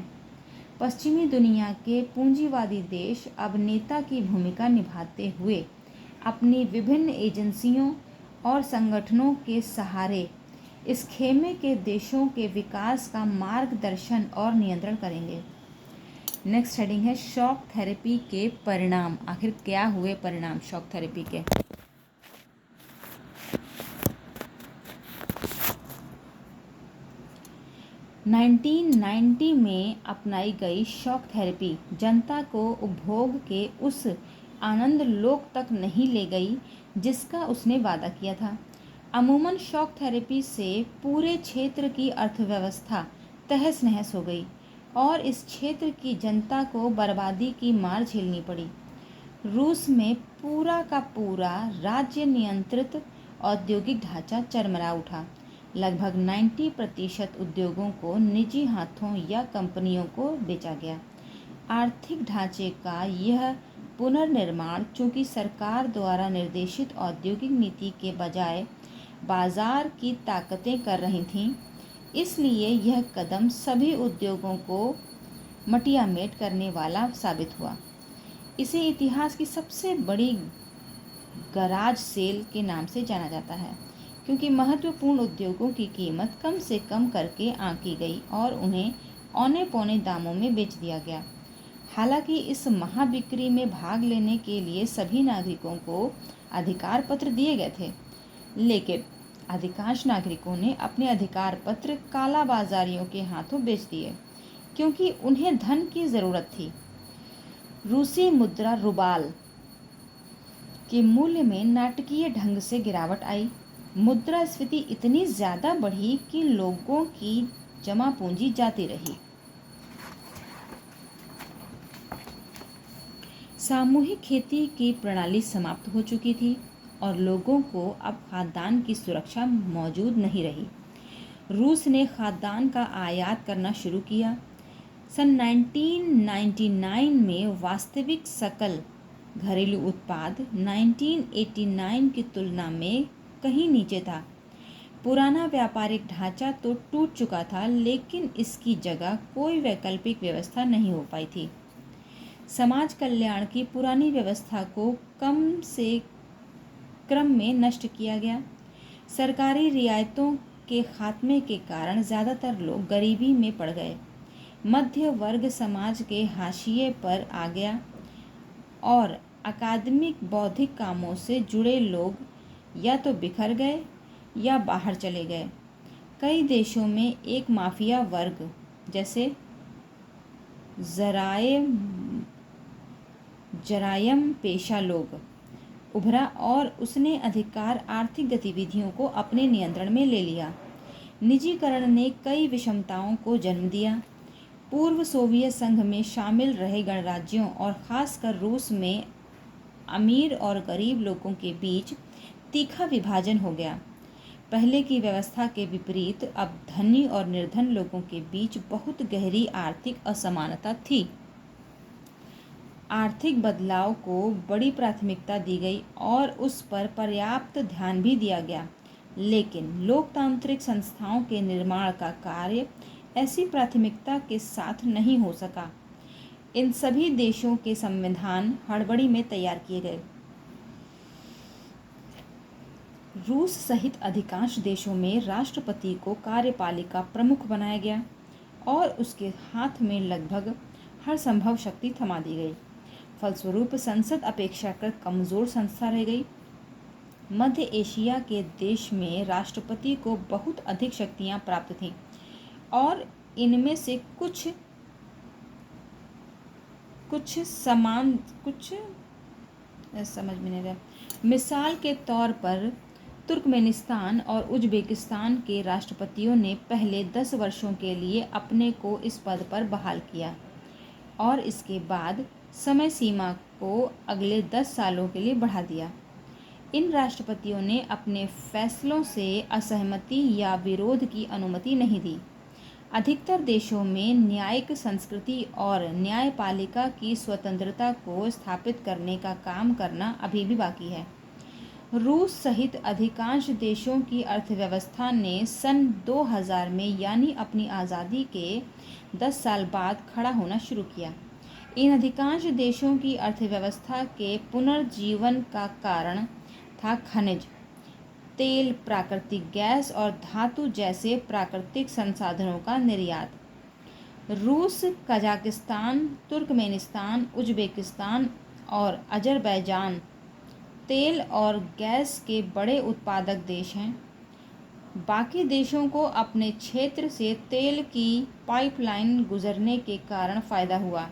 A: पश्चिमी दुनिया के पूंजीवादी देश अब नेता की भूमिका निभाते हुए अपनी विभिन्न एजेंसियों और संगठनों के सहारे इस खेमे के देशों के विकास का मार्गदर्शन और नियंत्रण करेंगे। नेक्स्ट हेडिंग है शॉक थेरेपी के परिणाम। आखिर क्या हुए परिणाम शॉक थेरेपी के? (1990) में अपनाई गई शॉक थेरेपी जनता को उपभोग के उस आनंद लोक तक नहीं ले गई जिसका उसने वादा किया था। अमूमन शॉक थेरेपी से पूरे क्षेत्र की अर्थव्यवस्था तहस नहस हो गई और इस क्षेत्र की जनता को बर्बादी की मार झेलनी पड़ी। रूस में पूरा का पूरा राज्य नियंत्रित औद्योगिक ढांचा चरमरा उठा। लगभग 90% उद्योगों को निजी हाथों या कंपनियों को बेचा गया। आर्थिक ढांचे का यह पुनर्निर्माण चूंकि सरकार द्वारा निर्देशित औद्योगिक नीति के बजाय बाजार की ताकतें कर रही थीं, इसलिए यह कदम सभी उद्योगों को मटियामेट करने वाला साबित हुआ। इसे इतिहास की सबसे बड़ी गराज सेल के नाम से जाना जाता है, क्योंकि महत्वपूर्ण उद्योगों की कीमत कम से कम करके आंकी गई और उन्हें औने पौने दामों में बेच दिया गया। हालांकि इस महाबिक्री में भाग लेने के लिए सभी नागरिकों को अधिकार पत्र दिए गए थे, लेकिन अधिकांश नागरिकों ने अपने अधिकार पत्र काला बाजारियों के हाथों बेच दिए, क्योंकि उन्हें धन की ज़रूरत थी। रूसी मुद्रा रूबाल के मूल्य में नाटकीय ढंग से गिरावट आई। मुद्रास्फीति इतनी ज़्यादा बढ़ी कि लोगों की जमा पूंजी जाती रही। सामूहिक खेती की प्रणाली समाप्त हो चुकी थी और लोगों को अब खाद्यान्न की सुरक्षा मौजूद नहीं रही। रूस ने खाद्यान्न का आयात करना शुरू किया। सन 1999 में वास्तविक सकल घरेलू उत्पाद 1989 की तुलना में कहीं नीचे था। पुराना व्यापारिक ढांचा तो टूट चुका था, लेकिन इसकी जगह कोई वैकल्पिक व्यवस्था नहीं हो पाई थी। समाज कल्याण की पुरानी व्यवस्था को क्रम में नष्ट किया गया। सरकारी रियायतों के खात्मे के कारण ज़्यादातर लोग गरीबी में पड़ गए। मध्य वर्ग समाज के हाशिए पर आ गया और अकादमिक बौद्धिक कामों से जुड़े लोग या तो बिखर गए या बाहर चले गए। कई देशों में एक माफिया वर्ग जैसे जरायम पेशा लोग उभरा और उसने अधिकार आर्थिक गतिविधियों को अपने नियंत्रण में ले लिया। निजीकरण ने कई विषमताओं को जन्म दिया। पूर्व सोवियत संघ में शामिल रहे गणराज्यों और ख़ासकर रूस में अमीर और गरीब लोगों के बीच तीखा विभाजन हो गया। पहले की व्यवस्था के विपरीत अब धनी और निर्धन लोगों के बीच बहुत गहरी आर्थिक असमानता थी। आर्थिक बदलाव को बड़ी प्राथमिकता दी गई और उस पर पर्याप्त ध्यान भी दिया गया, लेकिन लोकतांत्रिक संस्थाओं के निर्माण का कार्य ऐसी प्राथमिकता के साथ नहीं हो सका। इन सभी देशों के संविधान हड़बड़ी में तैयार किए गए। रूस सहित अधिकांश देशों में राष्ट्रपति को कार्यपालिका प्रमुख बनाया गया और उसके हाथ में लगभग हर संभव शक्ति थमा दी गई। फलस्वरूप संसद अपेक्षाकृत कमज़ोर संस्था रह गई। मध्य एशिया के देश में राष्ट्रपति को बहुत अधिक शक्तियां प्राप्त थीं और इनमें से कुछ समझ में नहीं रहा। मिसाल के तौर पर तुर्कमेनिस्तान और उज़्बेकिस्तान के राष्ट्रपतियों ने पहले 10 वर्षों के लिए अपने को इस पद पर बहाल किया और इसके बाद समय सीमा को अगले 10 सालों के लिए बढ़ा दिया। इन राष्ट्रपतियों ने अपने फैसलों से असहमति या विरोध की अनुमति नहीं दी। अधिकतर देशों में न्यायिक संस्कृति और न्यायपालिका की स्वतंत्रता को स्थापित करने का काम करना अभी भी बाकी है। रूस सहित अधिकांश देशों की अर्थव्यवस्था ने सन 2000 में यानी अपनी आज़ादी के 10 साल बाद खड़ा होना शुरू किया। इन अधिकांश देशों की अर्थव्यवस्था के पुनर्जीवन का कारण था खनिज तेल, प्राकृतिक गैस और धातु जैसे प्राकृतिक संसाधनों का निर्यात। रूस, कजाकिस्तान, तुर्कमेनिस्तान, उज़्बेकिस्तान और अज़रबैजान तेल और गैस के बड़े उत्पादक देश हैं। बाकी देशों को अपने क्षेत्र से तेल की पाइपलाइन गुजरने के कारण फ़ायदा हुआ।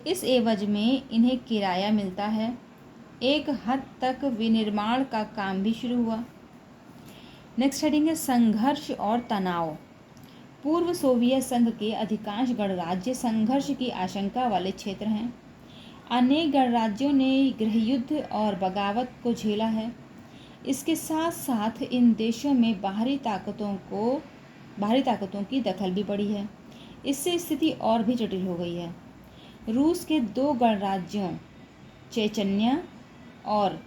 A: इस एवज में इन्हें किराया मिलता है। एक हद तक विनिर्माण का काम भी शुरू हुआ। नेक्स्ट हेडिंग है संघर्ष और तनाव। पूर्व सोवियत संघ के अधिकांश गणराज्य संघर्ष की आशंका वाले क्षेत्र हैं। अनेक गणराज्यों ने गृहयुद्ध और बगावत को झेला है। इसके साथ साथ इन देशों में बाहरी ताकतों की दखल भी बढ़ी है। इससे स्थिति और भी जटिल हो गई है। रूस के 2 गणराज्यों चेचन्या और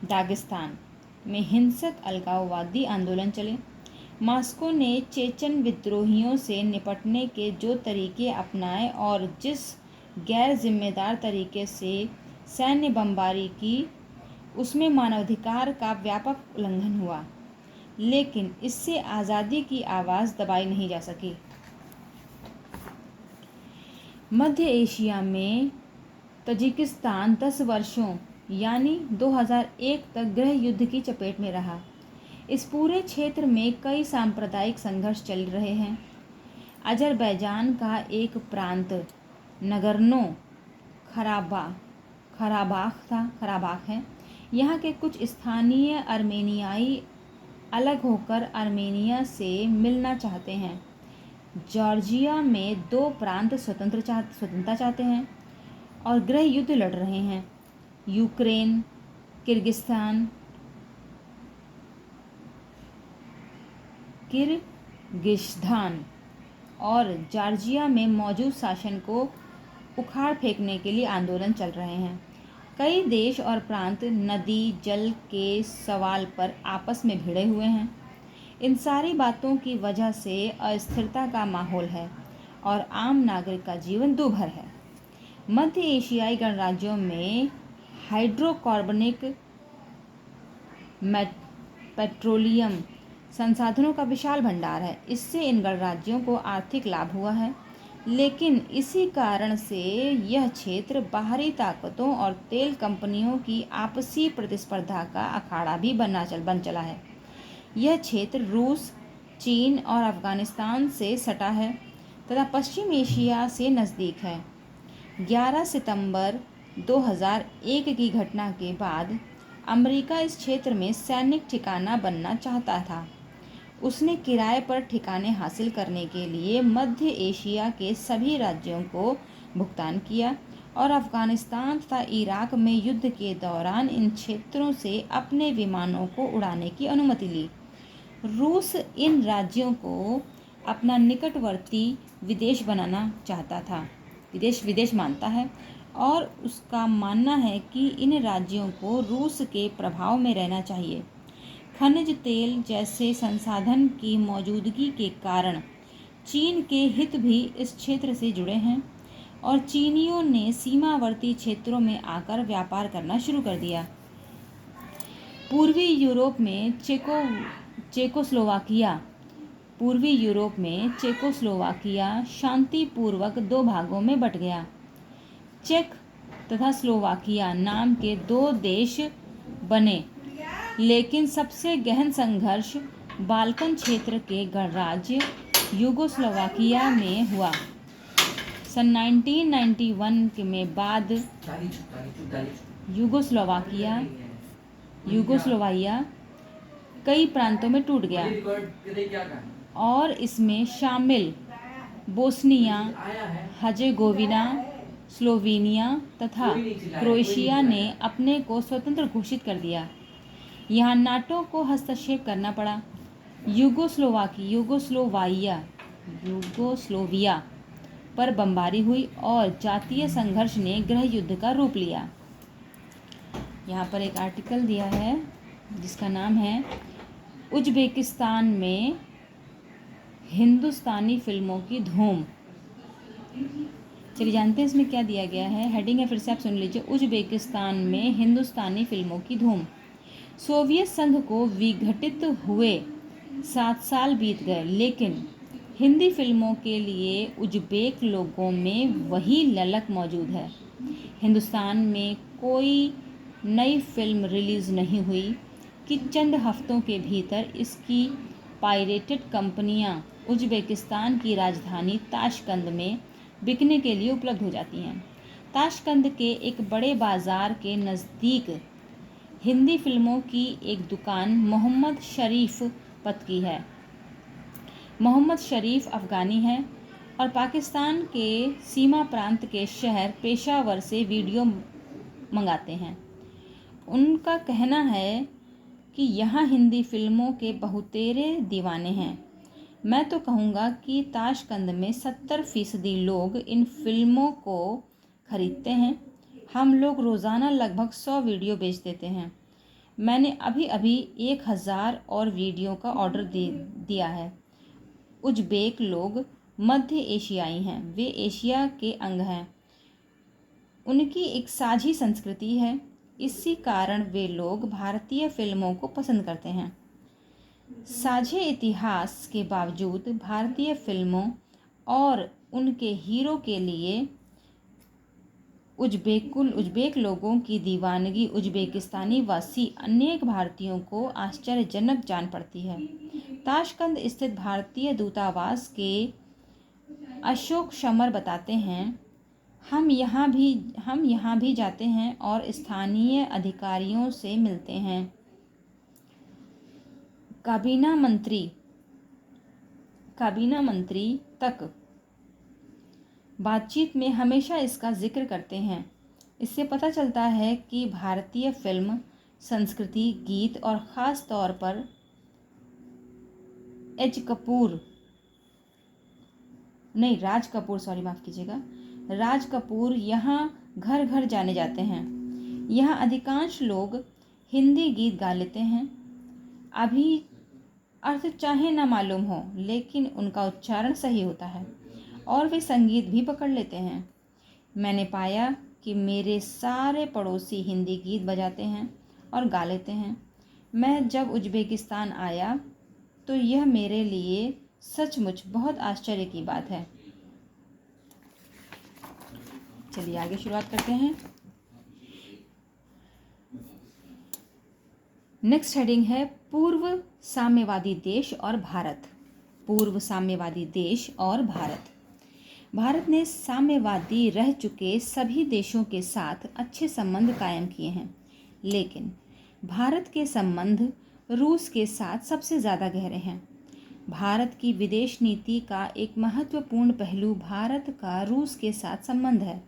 A: दागिस्तान में हिंसक अलगाववादी आंदोलन चले। मॉस्को ने चेचन विद्रोहियों से निपटने के जो तरीके अपनाए और जिस गैर जिम्मेदार तरीके से सैन्य बमबारी की, उसमें मानवाधिकार का व्यापक उल्लंघन हुआ, लेकिन इससे आज़ादी की आवाज़ दबाई नहीं जा सकी। मध्य एशिया में तजिकिस्तान 10 वर्षों यानी 2001 तक गृह युद्ध की चपेट में रहा। इस पूरे क्षेत्र में कई सांप्रदायिक संघर्ष चल रहे हैं। अज़रबैजान का एक प्रांत नगर्नो खराबाख है। यहाँ के कुछ स्थानीय अर्मेनियाई अलग होकर अर्मेनिया से मिलना चाहते हैं। जॉर्जिया में 2 प्रांत स्वतंत्रता चाहते हैं और गृह युद्ध लड़ रहे हैं। यूक्रेन, किर्गिस्तान और जॉर्जिया में मौजूद शासन को उखाड़ फेंकने के लिए आंदोलन चल रहे हैं। कई देश और प्रांत नदी जल के सवाल पर आपस में भिड़े हुए हैं। इन सारी बातों की वजह से अस्थिरता का माहौल है और आम नागरिक का जीवन दूभर है। मध्य एशियाई गणराज्यों में हाइड्रोकार्बनिक पेट्रोलियम संसाधनों का विशाल भंडार है। इससे इन गणराज्यों को आर्थिक लाभ हुआ है, लेकिन इसी कारण से यह क्षेत्र बाहरी ताकतों और तेल कंपनियों की आपसी प्रतिस्पर्धा का अखाड़ा भी बन चला है। यह क्षेत्र रूस, चीन और अफगानिस्तान से सटा है तथा पश्चिम एशिया से नज़दीक है। 11 सितंबर 2001 की घटना के बाद अमेरिका इस क्षेत्र में सैनिक ठिकाना बनना चाहता था। उसने किराए पर ठिकाने हासिल करने के लिए मध्य एशिया के सभी राज्यों को भुगतान किया और अफगानिस्तान तथा इराक में युद्ध के दौरान इन क्षेत्रों से अपने विमानों को उड़ाने की अनुमति ली। रूस इन राज्यों को अपना निकटवर्ती विदेश बनाना चाहता था, विदेश मानता है और उसका मानना है कि इन राज्यों को रूस के प्रभाव में रहना चाहिए। खनिज तेल जैसे संसाधन की मौजूदगी के कारण चीन के हित भी इस क्षेत्र से जुड़े हैं और चीनियों ने सीमावर्ती क्षेत्रों में आकर व्यापार करना शुरू कर दिया। पूर्वी यूरोप में चेकोस्लोवाकिया शांतिपूर्वक 2 भागों में बट गया। चेक तथा स्लोवाकिया नाम के 2 देश बने, लेकिन सबसे गहन संघर्ष बाल्कन क्षेत्र के गणराज्य यूगोस्लोवाकिया में हुआ। सन 1991 में बाद यूगोस्लोवाकिया कई प्रांतों में टूट गया और इसमें शामिल बोस्निया, हर्जेगोविना, स्लोवेनिया तथा क्रोएशिया ने अपने को स्वतंत्र घोषित कर दिया। यहाँ नाटो को हस्तक्षेप करना पड़ा। यूगोस्लोविया पर बमबारी हुई और जातीय संघर्ष ने गृह युद्ध का रूप लिया। यहाँ पर एक आर्टिकल दिया है जिसका नाम है उज़्बेकिस्तान में हिंदुस्तानी फिल्मों की धूम। चलिए जानते हैं इसमें क्या दिया गया है। हेडिंग है, फिर से आप सुन लीजिए। उज़्बेकिस्तान में हिंदुस्तानी फिल्मों की धूम। सोवियत संघ को विघटित हुए 7 साल बीत गए, लेकिन हिंदी फिल्मों के लिए उज़्बेक लोगों में वही ललक मौजूद है। हिंदुस्तान में कोई नई फिल्म रिलीज़ नहीं हुई कि चंद हफ्तों के भीतर इसकी पायरेटेड कंपनियां उज़्बेकिस्तान की राजधानी ताशकंद में बिकने के लिए उपलब्ध हो जाती हैं। ताशकंद के एक बड़े बाज़ार के नज़दीक हिंदी फिल्मों की एक दुकान मोहम्मद शरीफ पत की है। मोहम्मद शरीफ अफ़गानी है और पाकिस्तान के सीमा प्रांत के शहर पेशावर से वीडियो मंगाते हैं। उनका कहना है कि यहाँ हिंदी फिल्मों के बहुतेरे दीवाने हैं। मैं तो कहूँगा कि ताशकंद में 70% लोग इन फिल्मों को खरीदते हैं। हम लोग रोज़ाना लगभग 100 वीडियो बेच देते हैं। मैंने अभी 1000 और वीडियो का ऑर्डर दिया है। उज़्बेक लोग मध्य एशियाई हैं, वे एशिया के अंग हैं। उनकी एक साझी संस्कृति है, इसी कारण वे लोग भारतीय फिल्मों को पसंद करते हैं। साझे इतिहास के बावजूद भारतीय फिल्मों और उनके हीरो के लिए उज़्बेक लोगों की दीवानगी उज़्बेकिस्तानी वासी अनेक भारतीयों को आश्चर्यजनक जान पड़ती है। ताशकंद स्थित भारतीय दूतावास के अशोक शमर बताते हैं, हम यहाँ भी जाते हैं और स्थानीय अधिकारियों से मिलते हैं। काबीना मंत्री तक बातचीत में हमेशा इसका जिक्र करते हैं। इससे पता चलता है कि भारतीय फिल्म संस्कृति, गीत और ख़ास तौर पर राज कपूर यहाँ घर घर जाने जाते हैं। यहाँ अधिकांश लोग हिंदी गीत गा लेते हैं। अभी अर्थ चाहे ना मालूम हो, लेकिन उनका उच्चारण सही होता है और वे संगीत भी पकड़ लेते हैं। मैंने पाया कि मेरे सारे पड़ोसी हिंदी गीत बजाते हैं और गा लेते हैं। मैं जब उज़्बेकिस्तान आया तो यह मेरे लिए सचमुच बहुत आश्चर्य की बात है। चलिए आगे शुरुआत करते हैं। नेक्स्ट हेडिंग है पूर्व साम्यवादी देश और भारत। पूर्व साम्यवादी देश और भारत। भारत ने साम्यवादी रह चुके सभी देशों के साथ अच्छे संबंध कायम किए हैं, लेकिन भारत के संबंध रूस के साथ सबसे ज़्यादा गहरे हैं। भारत की विदेश नीति का एक महत्वपूर्ण पहलू भारत का रूस के साथ संबंध है।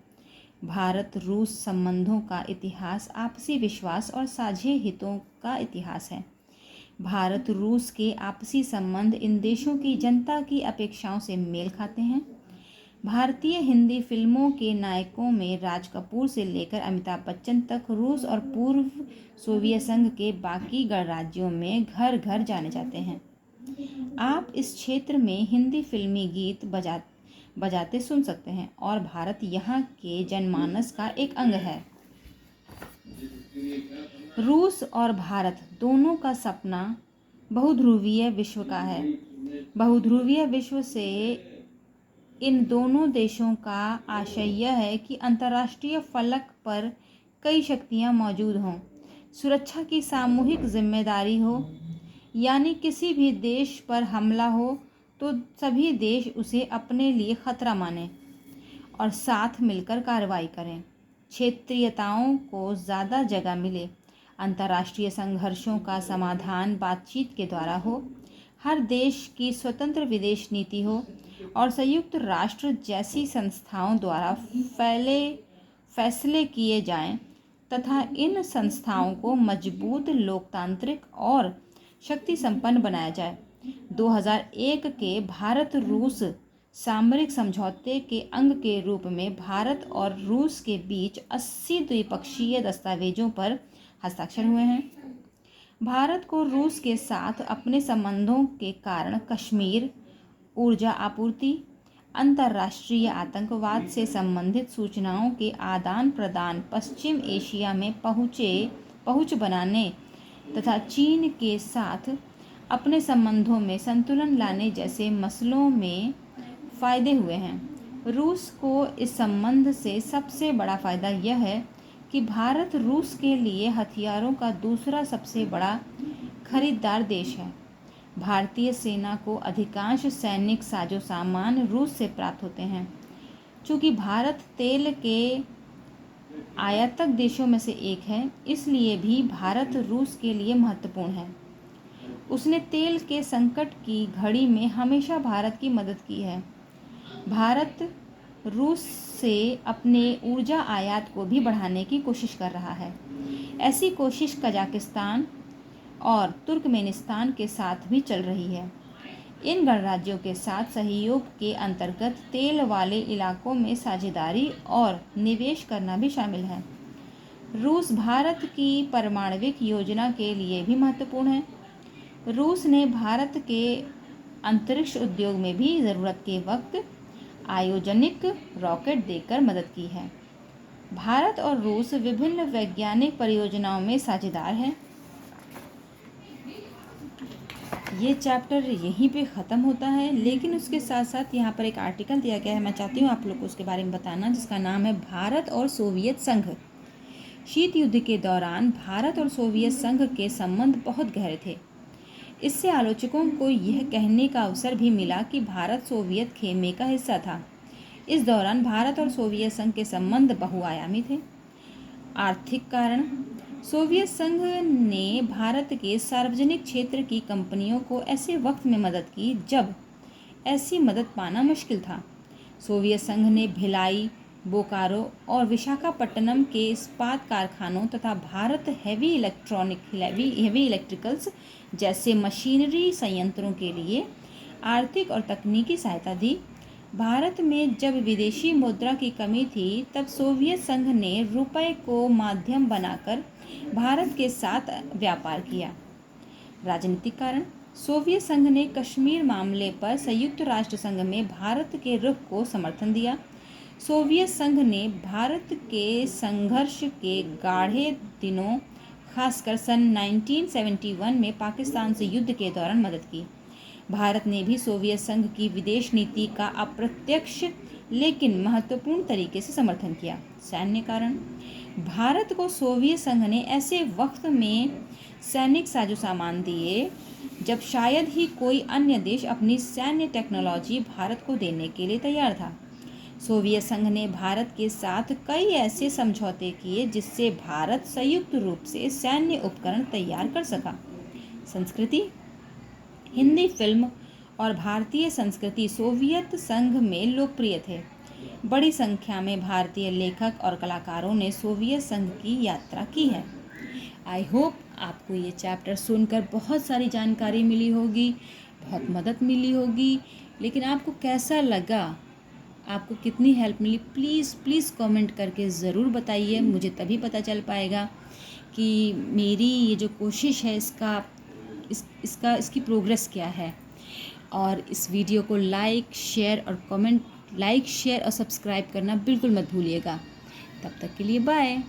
A: भारत रूस संबंधों का इतिहास आपसी विश्वास और साझे हितों का इतिहास है। भारत रूस के आपसी संबंध इन देशों की जनता की अपेक्षाओं से मेल खाते हैं। भारतीय हिंदी फिल्मों के नायकों में राज कपूर से लेकर अमिताभ बच्चन तक रूस और पूर्व सोवियत संघ के बाकी गणराज्यों में घर घर जाने जाते हैं। आप इस क्षेत्र में हिंदी फिल्मी गीत बजाते सुन सकते हैं और भारत यहाँ के जनमानस का एक अंग है। रूस और भारत दोनों का सपना बहुध्रुवीय विश्व का है। बहुध्रुवीय विश्व से इन दोनों देशों का आशय यह है कि अंतर्राष्ट्रीय फलक पर कई शक्तियाँ मौजूद हों, सुरक्षा की सामूहिक जिम्मेदारी हो, यानी किसी भी देश पर हमला हो तो सभी देश उसे अपने लिए खतरा मानें और साथ मिलकर कार्रवाई करें। क्षेत्रीयताओं को ज़्यादा जगह मिले। अंतर्राष्ट्रीय संघर्षों का समाधान बातचीत के द्वारा हो। हर देश की स्वतंत्र विदेश नीति हो और संयुक्त राष्ट्र जैसी संस्थाओं द्वारा फैसले किए जाएं तथा इन संस्थाओं को मजबूत, लोकतांत्रिक और शक्ति संपन्न बनाया जाए। 2001 के भारत रूस सामरिक समझौते के अंग के रूप में भारत और रूस के बीच 80 द्विपक्षीय दस्तावेजों पर हस्ताक्षर हुए हैं। भारत को रूस के साथ अपने संबंधों के कारण कश्मीर, ऊर्जा आपूर्ति, अंतर्राष्ट्रीय आतंकवाद से संबंधित सूचनाओं के आदान प्रदान, पश्चिम एशिया में पहुंच बनाने तथा चीन के साथ अपने संबंधों में संतुलन लाने जैसे मसलों में फ़ायदे हुए हैं। रूस को इस संबंध से सबसे बड़ा फ़ायदा यह है कि भारत रूस के लिए हथियारों का दूसरा सबसे बड़ा खरीदार देश है। भारतीय सेना को अधिकांश सैनिक साजो सामान रूस से प्राप्त होते हैं। चूँकि भारत तेल के आयातक देशों में से एक है, इसलिए भी भारत रूस के लिए महत्वपूर्ण है। उसने तेल के संकट की घड़ी में हमेशा भारत की मदद की है। भारत रूस से अपने ऊर्जा आयात को भी बढ़ाने की कोशिश कर रहा है। ऐसी कोशिश कजाकिस्तान और तुर्कमेनिस्तान के साथ भी चल रही है। इन गणराज्यों के साथ सहयोग के अंतर्गत तेल वाले इलाकों में साझेदारी और निवेश करना भी शामिल है। रूस भारत की परमाणविक योजना के लिए भी महत्वपूर्ण है। रूस ने भारत के अंतरिक्ष उद्योग में भी ज़रूरत के वक्त आयोजनिक रॉकेट देकर मदद की है। भारत और रूस विभिन्न वैज्ञानिक परियोजनाओं में साझेदार हैं। ये चैप्टर यहीं पे ख़त्म होता है, लेकिन उसके साथ साथ यहाँ पर एक आर्टिकल दिया गया है। मैं चाहती हूँ आप लोग को उसके बारे में बताना, जिसका नाम है भारत और सोवियत संघ। शीत युद्ध के दौरान भारत और सोवियत संघ के संबंध बहुत गहरे थे। इससे आलोचकों को यह कहने का अवसर भी मिला कि भारत सोवियत खेमे का हिस्सा था। इस दौरान भारत और सोवियत संघ के संबंध बहुआयामी थे। आर्थिक कारण: सोवियत संघ ने भारत के सार्वजनिक क्षेत्र की कंपनियों को ऐसे वक्त में मदद की जब ऐसी मदद पाना मुश्किल था। सोवियत संघ ने भिलाई, बोकारो और विशाखापट्टनम के इस्पात कारखानों तथा भारत हेवी इलेक्ट्रिकल्स जैसे मशीनरी संयंत्रों के लिए आर्थिक और तकनीकी सहायता दी। भारत में जब विदेशी मुद्रा की कमी थी, तब सोवियत संघ ने रुपए को माध्यम बनाकर भारत के साथ व्यापार किया। राजनीतिक कारण: सोवियत संघ ने कश्मीर मामले पर संयुक्त राष्ट्र संघ में भारत के रुख को समर्थन दिया। सोवियत संघ ने भारत के संघर्ष के गाढ़े दिनों, खासकर सन 1971 में पाकिस्तान से युद्ध के दौरान मदद की। भारत ने भी सोवियत संघ की विदेश नीति का अप्रत्यक्ष लेकिन महत्वपूर्ण तरीके से समर्थन किया। सैन्य कारण: भारत को सोवियत संघ ने ऐसे वक्त में सैनिक साजो सामान दिए जब शायद ही कोई अन्य देश अपनी सैन्य टेक्नोलॉजी भारत को देने के लिए तैयार था। सोवियत संघ ने भारत के साथ कई ऐसे समझौते किए जिससे भारत संयुक्त रूप से सैन्य उपकरण तैयार कर सका। संस्कृति: हिंदी फिल्म और भारतीय संस्कृति सोवियत संघ में लोकप्रिय थे। बड़ी संख्या में भारतीय लेखक और कलाकारों ने सोवियत संघ की यात्रा की है। आई होप आपको ये चैप्टर सुनकर बहुत सारी जानकारी मिली होगी, बहुत मदद मिली होगी। लेकिन आपको कैसा लगा, आपको कितनी हेल्प मिली, प्लीज़ कमेंट करके ज़रूर बताइए। मुझे तभी पता चल पाएगा कि मेरी ये जो कोशिश है इसकी प्रोग्रेस क्या है। और इस वीडियो को लाइक, शेयर और सब्सक्राइब करना बिल्कुल मत भूलिएगा। तब तक के लिए बाय।